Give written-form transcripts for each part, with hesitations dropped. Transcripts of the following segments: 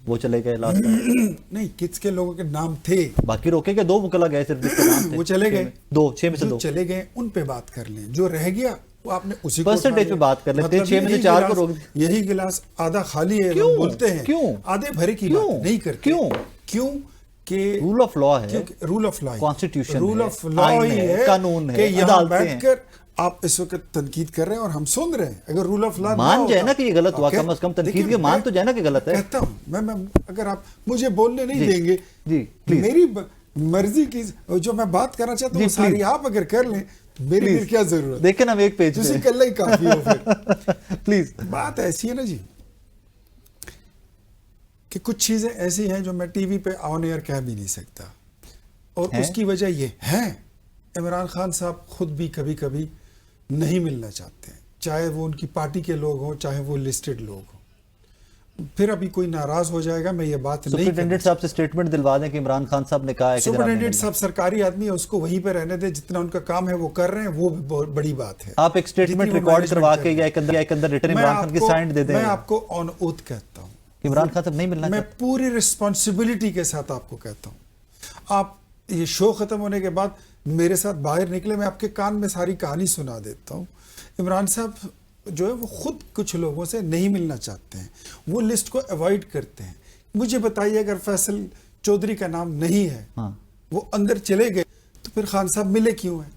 وہ چلے گئے لاسٹ نہیں کس کے لوگوں کے نام تھے باقی روکے گئے 2 وکلا گئے صرف جس کے نام تھے وہ چلے گئے 6 میں سے 2 جو چلے گئے ان پہ بات کر لیں, جو رہ گیا وہ آپ نے اسی کو پرسنٹیج پہ بات کر لیتے ہیں, 6 میں سے 4 کو روک. یہی گلاس آدھا خالی ہے ہم بولتے ہیں, آدھے بھرے کی بات نہیں کرتے. کیوں کہ رول آف لا ہے, rule of law, constitution rule of law ہی ہے, قانون ہے, کہ یہاں بیٹھ کر آپ اس وقت تنقید کر رہے ہیں اور ہم سن رہے ہیں. اگر رول آف لا مان جائے نا کہ یہ غلط ہوا, کم از کم تنقید کے مان تو جائے نا کہ غلط ہے. کہتا ہوں میں اگر آپ مجھے بولنے نہیں دیں گے, جی میری مرضی کی جو میں بات کرنا چاہتا ہوں ساری آپ اگر کر لیں تو میری پھر کیا ضرورت, دیکھیں نا ایک پیج جسے کل ہی کافی ہو پھر. پلیز بات ایسی ہے نا جی کہ کچھ چیزیں ایسی ہیں جو میں ٹی وی پہ آن ایئر کہہ بھی نہیں سکتا, اور اس کی وجہ یہ ہے عمران خان صاحب خود بھی کبھی کبھی نہیں ملنا چاہتے ہیں, چاہے وہ ان کی پارٹی کے لوگ ہوں چاہے وہ لسٹڈ لوگ ہوں. پھر ابھی کوئی ناراض ہو جائے گا, میں یہ بات نہیں. سپرنٹینڈنٹ صاحب سے سٹیٹمنٹ دلوا دیں کہ عمران خان صاحب نے کہا ہے کہ سپرنٹینڈنٹ صاحب سرکاری آدمی ہے, اس کو وہیں پہ رہنے دے, جتنا ان کا کام ہے وہ کر رہے ہیں, وہ بھی بڑی بات ہے. آپ ایک سٹیٹمنٹ ریکارڈ کروا کے یا ایک اندر ریٹن عمران خان کی سائن دے دیں. میں آپ کو آن اوتھ کہتا ہوں عمران خان صاحب نہیں ملنا میں پوری رسپانسبلٹی کے ساتھ آپ کو کہتا ہوں. آپ یہ شو ختم ہونے کے بعد میرے ساتھ باہر نکلے, میں آپ کے کان میں ساری کہانی سنا دیتا ہوں. عمران صاحب جو ہے وہ خود کچھ لوگوں سے نہیں ملنا چاہتے ہیں, وہ لسٹ کو ایوائڈ کرتے ہیں. مجھے بتائیے اگر فیصل چودھری کا نام نہیں ہے, وہ اندر چلے گئے, تو پھر خان صاحب ملے کیوں ہیں؟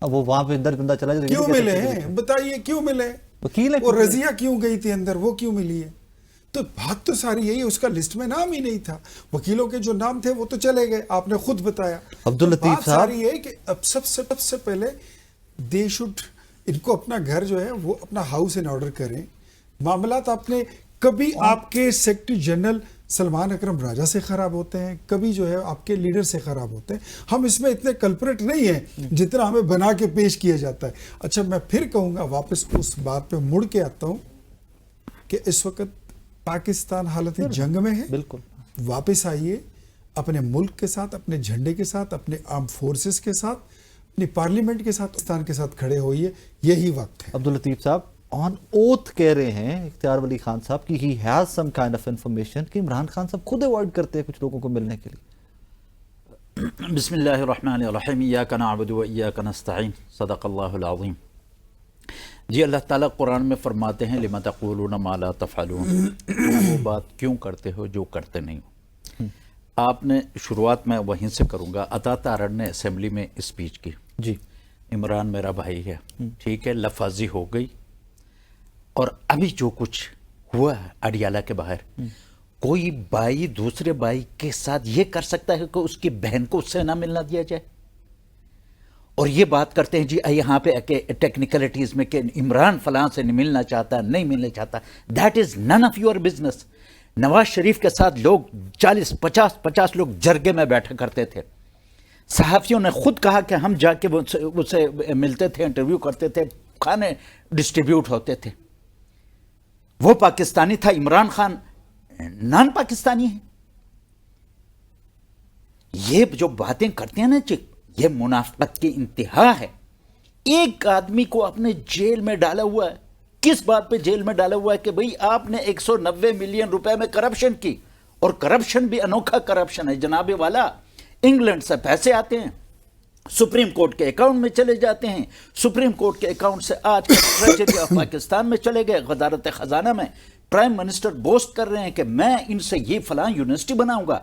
اب وہ وہاں پہ اندر بندہ چلا جائے کیوں ملے ہیں بتائیے, کیوں ملے؟ وکیل ہے, وہ رضیہ کیوں گئی تھی اندر, وہ کیوں ملی ہے؟ تو بات تو ساری یہی, اس کا لسٹ میں نام ہی نہیں تھا. وکیلوں کے جو نام تھے وہ تو چلے گئے, آپ نے خود بتایا. عبداللطیف صاحب ساری یہ کہ اب سب سے پہلے دے شوڈ, ان کو اپنا گھر جو ہے وہ اپنا ہاؤس ان آرڈر کریں. معاملات آپ نے کبھی آپ کے سیکرٹری جنرل سلمان اکرم راجہ سے خراب ہوتے ہیں, کبھی جو ہے آپ کے لیڈر سے خراب ہوتے ہیں. ہم اس میں اتنے کلپریٹ نہیں ہیں جتنا ہمیں بنا کے پیش کیا جاتا ہے. اچھا میں پھر کہوں گا, واپس اس بات پہ مڑ کے آتا ہوں کہ اس وقت پاکستان حالت جنگ میں ہے. بالکل واپس آئیے, اپنے ملک کے ساتھ, اپنے جھنڈے کے ساتھ, اپنے آرم فورسز کے ساتھ, اپنی پارلیمنٹ کے ساتھ, پاکستان کے ساتھ کھڑے ہوئیے, یہی وقت ہے. عبداللطیف صاحب آن اوتھ کہہ رہے ہیں اختیار ولی خان صاحب کہ he has some kind of information کہ عمران خان صاحب خود ایوائڈ کرتے ہیں کچھ لوگوں کو ملنے کے لیے. بسم اللہ الرحمن الرحیم, ایاک نعبد و ایاک نستعین, صدق اللہ العظیم. جی اللہ تعالیٰ قرآن میں فرماتے ہیں لما تقولون ما لا تفعلون, وہ بات کیوں کرتے ہو جو کرتے نہیں ہو. آپ نے شروعات میں وہیں سے کروں گا. عطا تارڑ نے اسمبلی میں اسپیچ کی, جی عمران میرا بھائی ہے, ٹھیک ہے, لفاظی ہو گئی. اور ابھی جو کچھ ہوا ہے اڈیالہ کے باہر, کوئی بھائی دوسرے بھائی کے ساتھ یہ کر سکتا ہے کہ اس کی بہن کو اس سے نہ ملنا دیا جائے؟ اور یہ بات کرتے ہیں جی یہاں پہ ٹیکنیکلٹیز میں کہ عمران فلاں سے نہیں ملنا چاہتا, نہیں ملنا چاہتا. That is none of your business. Nawaz Sharif کے ساتھ لوگ 40-50 لوگ جرگے میں بیٹھا کرتے تھے. صحافیوں نے خود کہا کہ ہم جا کے اس سے ملتے تھے, انٹرویو کرتے تھے, کھانے ڈسٹریبیوٹ ہوتے تھے. وہ پاکستانی تھا, عمران خان نان پاکستانی ہے. یہ جو باتیں کرتے ہیں نا جی, یہ منافقت کی انتہا ہے. ایک آدمی کو اپنے جیل میں ڈالا ہوا ہے. کس بات پہ جیل میں ڈالا ہوا ہے؟ کہ بھئی آپ نے 190 ملین روپے میں کرپشن کی, اور کرپشن بھی انوکھا کرپشن ہے جناب والا. انگلینڈ سے پیسے آتے ہیں, سپریم کورٹ کے اکاؤنٹ میں چلے جاتے ہیں, سپریم کورٹ کے اکاؤنٹ سے آج ٹریجری آف پاکستان میں چلے گئے, وزارت خزانہ میں. پرائم منسٹر بوسٹ کر رہے ہیں کہ میں ان سے یہ فلاں یونیورسٹی بناؤں گا.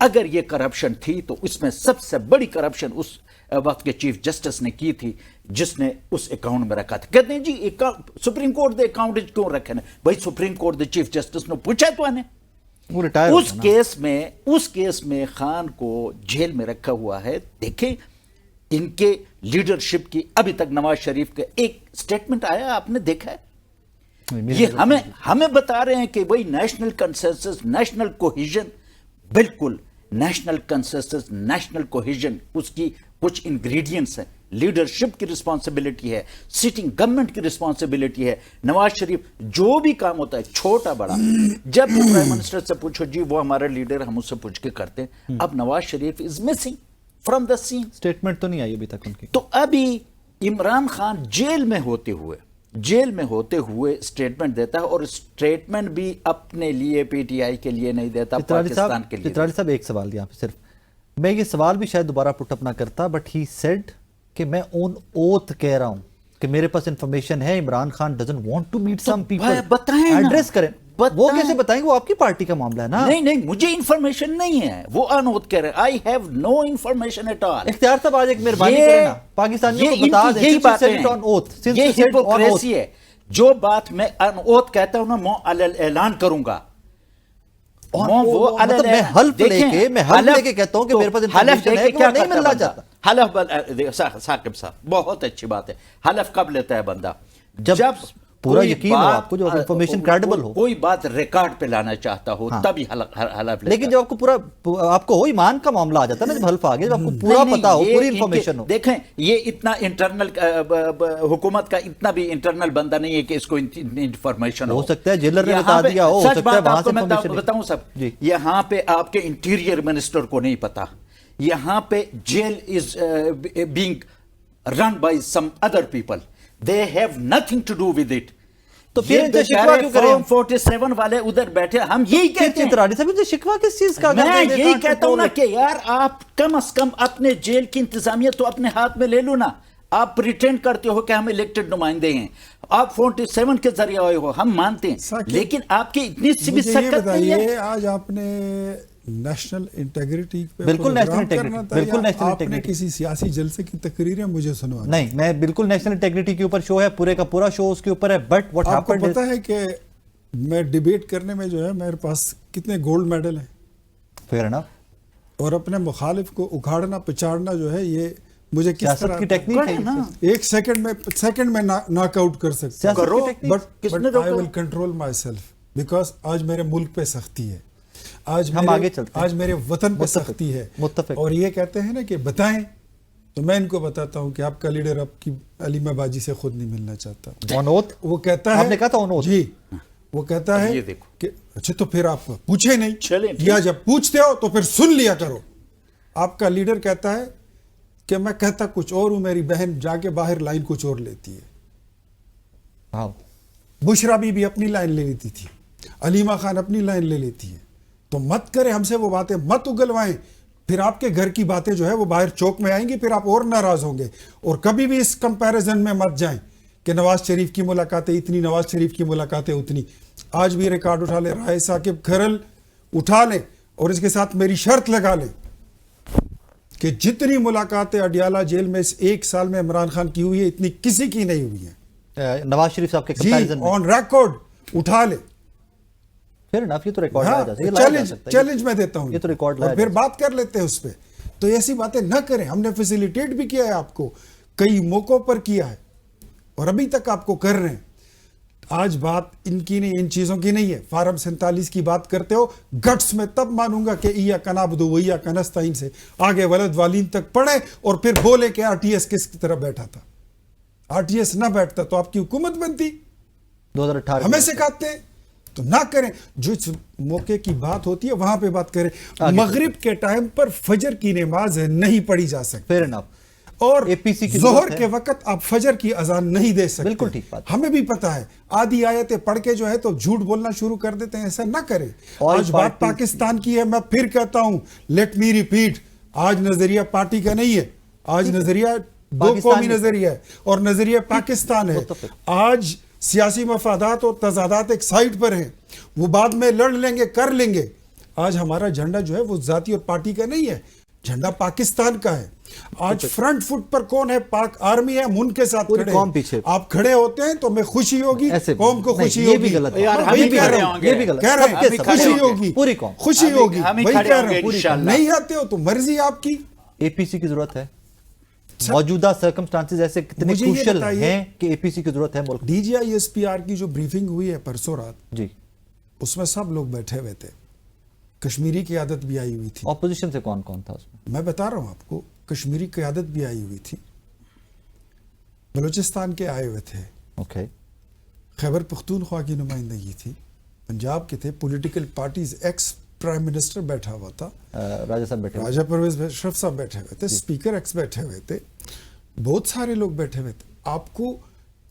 اگر یہ کرپشن تھی تو اس میں سب سے بڑی کرپشن اس وقت کے چیف جسٹس نے کی تھی, جس نے اس اکاؤنٹ میں رکھا تھا. کہتے ہیں جی سپریم کورٹ دے اکاؤنٹ کیوں رکھے نا بھائی, سپریم کورٹ دے چیف جسٹس نے پوچھا تو آنے. اس کیس میں خان کو جیل میں رکھا ہوا ہے. دیکھیں ان کے لیڈرشپ کی ابھی تک نواز شریف کا ایک سٹیٹمنٹ آیا, آپ نے دیکھا ہے؟ یہ ہمیں بتا رہے ہیں کہ بھئی نیشنل کنسنسس, نیشنل کوہیژن, بالکل نیشنل کنسنسس, نیشنل کوہیژن اس کی کچھ انگریڈینٹس ہیں. لیڈرشپ کی رسپانسبلٹی ہے, سٹنگ گورنمنٹ کی رسپانسبلٹی ہے. نواز شریف جو بھی کام ہوتا ہے چھوٹا بڑا, جب پرائم منسٹر سے پوچھو جی وہ ہمارا لیڈر, ہم اس سے پوچھ کے کرتے ہیں. اب Nawaz Sharif is missing from the scene. Statement تو نہیں آئی ابھی تک ان کی. تو ابھی عمران خان جیل میں ہوتے ہوئے جیل میں ہوتے ہوئے سٹیٹمنٹ دیتا ہے، اور سٹیٹمنٹ بھی اپنے لیے پی ٹی آئی کے لیے نہیں دیتا، پاکستان کے لیے. چترالی صاحب ایک سوال یہاں پہ صرف، میں یہ سوال بھی شاید دوبارہ پٹ اپ نہ کرتا، بٹ ہی سیڈ کہ میں اون اوتھ کہہ رہا ہوں کہ میرے پاس انفارمیشن ہے Imran Khan doesn't want to meet some people. بتائیں نا، ایڈریس کریں. وہ کیسے بتائیں گے؟ وہ آپ کی پارٹی کا معاملہ ہے نا. نہیں مجھے انفارمیشن نہیں ہے، وہ انوت کہہ رہے ہیں I have no information at all. Ikhtiar صاحب آج ایک مہربانی کریں نا، پاکستانیوں کو بتا دیں. یہی باتیں ہیں، یہ ہپوکریسی ہے. جو بات میں انوت کہتا ہوں نا، میں اعلان کروں گا. مطلب میں حلف لے کے کہتا ہوں کہ میرے پاس انفارمیشن ہے کہ وہ نہیں ملنا چاہتا. حلف ثاقب صاحب بہت اچھی بات ہے. حلف کب لیتا ہے بندہ؟ جب پورا یقین ہو آپ کو، جو انفارمیشن کریڈیبل ہو، کوئی بات ریکارڈ پہ لانا چاہتا ہو تب ہی حلف لیتا. لیکن جب آپ کو پورا، آپ کو ایمان کا معاملہ آ جاتا ہے نا، جب حلف آ گیا، جب آپ کو پورا پتا ہو، پوری انفارمیشن ہو. دیکھیں یہ اتنا انٹرنل حکومت کا اتنا بھی انٹرنل بندہ نہیں ہے کہ اس کو انفارمیشن ہو سکتا ہے جیلر نے بتا دیا ہو سچ سکتا ہے بات وہاں آپ کو سے میں انفارمیشن. بتاؤں سب، یہاں پہ آپ کے انٹیریئر منسٹر کو نہیں پتا، یہاں پہ jail is being run by some other people, they have nothing to do with it. تو پھر شکوا کیوں کریں؟ 47 والے ادھر بیٹھے، ہم یہی کہتے ہیں. چترالی صاحب شکوا کس چیز کا؟ میں یہی کہتا ہوں نا کہ یار آپ کم از کم اپنے جیل کی انتظامیہ تو اپنے ہاتھ میں لے لو نا. آپ پریٹینڈ کرتے ہو کہ ہم الیکٹڈ نمائندے ہیں، آپ 47 کے ذریعے آئے ہو، ہم مانتے ہیں، لیکن آپ کی اتنی سی بھی سکت نہیں ہے. آج آپ نے نیشنل انٹیگریٹی پہ بالکل نیشنل انٹیگریٹی، بالکل نیشنل آپ نے انٹیگریٹی. کسی سیاسی جلسے کی تقریریں مجھے سنوا نہیں، میں بالکل نیشنل انٹیگریٹی کے اوپر شو ہے، پورے کا پورا شو اس کے اوپر ہے. بٹ واٹ آپ کو ہیپنڈ پتا ہے کہ میں ڈیبیٹ کرنے میں جو ہے میرے پاس کتنے گولڈ میڈل ہیں، فیئر انف. اور اپنے مخالف کو اکھاڑنا پچاڑنا جو ہے یہ مجھے کس سیاست طرح کی ٹیکنیک ہے نا، ایک سیکنڈ میں ناک آؤٹ کر سکتا سیاست کرو، کی technique. But I will control my self, because آج میرے ملک پہ سختی ہے، ہم آگے چلتے ہیں. آج میرے وطن پہ سختی ہے. متفق. اور یہ کہتے ہیں نا کہ بتائیں، تو میں ان کو بتاتا ہوں کہ آپ کا لیڈر آپ کی علیمہ باجی سے خود نہیں ملنا چاہتا. آن اوتھ وہ کہتا ہے، آپ نے کہا تھا آن اوتھ. جی وہ کہتا ہے یہ دیکھو کہ اچھا تو پھر آپ پوچھے نہیں، چلیں یا جب پوچھتے ہو تو پھر سن لیا کرو. آپ کا لیڈر کہتا ہے کہ میں کہتا کچھ اور ہوں، میری بہن جا کے باہر لائن کچھ اور لیتی ہے. ہاں، بشرا بھی اپنی لائن لے لیتی تھی، علیمہ خان اپنی لائن لے لیتی ہے. تو مت کریں ہم سے وہ باتیں، مت اگلوائیں، پھر آپ کے گھر کی باتیں جو ہے وہ باہر چوک میں آئیں گی، پھر آپ اور ناراض ہوں گے. اور کبھی بھی اس کمپیریزن میں مت جائیں کہ نواز شریف کی ملاقاتیں اتنی، نواز شریف کی ملاقاتیں اتنی. آج بھی ریکارڈ اٹھا لیں، رائے ثاقب کھرل اٹھا لیں، اور اس کے ساتھ میری شرط لگا لیں کہ جتنی ملاقاتیں اڈیالہ جیل میں اس ایک سال میں عمران خان کی ہوئی ہے، اتنی کسی کی نہیں ہوئی ہیں. نواز شریف صاحب کے جی کمپیریزن میں. آن ریکارڈ اٹھا لیں. پھر انف، یہ تو ریکارڈ لایا جا سکتا ہے. چیلنج میں دیتا ہوں، یہ تو ریکارڈ لایا اور پھر بات کر لیتے ہیں اس پہ. تو ایسی باتیں نہ کریں. ہم نے فیسیلیٹیٹ بھی کیا ہے آپ کو، کئی موقعوں پر کیا ہے، اور ابھی تک آپ کو کر رہے ہیں. آج بات ان کی نہیں، ان چیزوں کی نہیں ہے. فارم 47 کی بات کرتے ہو، گٹس میں تب مانوں گا کہ ایاک نعبدو و ایاک نستعین سے آگے ولد والین تک پڑھیں، اور پھر بولے کہ آر ٹی ایس کس کی طرف بیٹھا تھا. آر ٹی ایس نہ بیٹھتا تو آپ کی حکومت بنتی. 2018 ہمیں سکھاتے ہیں تو نہ کریں. جو موقع کی بات ہوتی ہے وہاں پہ بات کریں. مغرب کے ٹائم پر فجر کی نماز نہیں پڑھی جا سکتی، فیئر انف. اور APC کی ظہر کے وقت آپ فجر کی اذان نہیں دے سکتے. بالکل ٹھیک بات. ہمیں بھی پتا ہے، آدھی آیتیں پڑھ کے جو ہے تو جھوٹ بولنا شروع کر دیتے ہیں. ایسا نہ کریں. آج بات پاکستان کی ہے، میں پھر کہتا ہوں، لیٹ می ریپیٹ، آج نظریہ پارٹی کا نہیں ہے، آج نظریہ دو قومی نظریہ ہے، اور نظریہ پاکستان ہے. آج سیاسی مفادات اور تضادات ایک سائٹ پر ہیں، وہ بعد میں لڑ لیں گے، کر لیں گے. آج ہمارا جھنڈا جو ہے وہ ذاتی اور پارٹی کا نہیں ہے، جھنڈا پاکستان کا ہے. آج فرنٹ فٹ پر کون ہے؟ پاک آرمی ہے، ہم ان کے ساتھ کھڑے ہیں. آپ کھڑے ہوتے ہیں تو میں خوشی ہوگی، قوم کو خوشی ہوگی. یہ بھی غلط ہے، خوشی ہوگی، پوری قوم خوشی ہوگی. وہی کہہ رہا ہوں، نہیں آتے ہو تو مرضی آپ کی. اے پی سی کی ضرورت ہے. موجودہ سرکمسٹانسز ایسے کتنے کروشل ہیں کہ اے پی سی کی ضرورت ہے ملک. D G I S P R کی جو بریفنگ ہوئی ہے پرسوں رات، جی، اس میں سب لوگ بیٹھے ہوئے تھے. کشمیری قیادت بھی آئی ہوئی تھی. اپوزیشن سے کون کون تھا اس میں بتا رہا ہوں آپ کو. کشمیری قیادت بھی آئی ہوئی تھی، بلوچستان کے آئے ہوئے تھے، اوکے، خیبر پختونخوا کی نمائندگی تھی، پنجاب کے تھے، political parties, ex prime minister بیٹھا ہوا تھا، راجہ صاحب بیٹھے، راجہ پرویز اشرف صاحب بیٹھے ہوئے تھے، اسپیکر ایکس بیٹھے ہوئے تھے، بہت سارے لوگ بیٹھے ہوئے تھے. آپ کو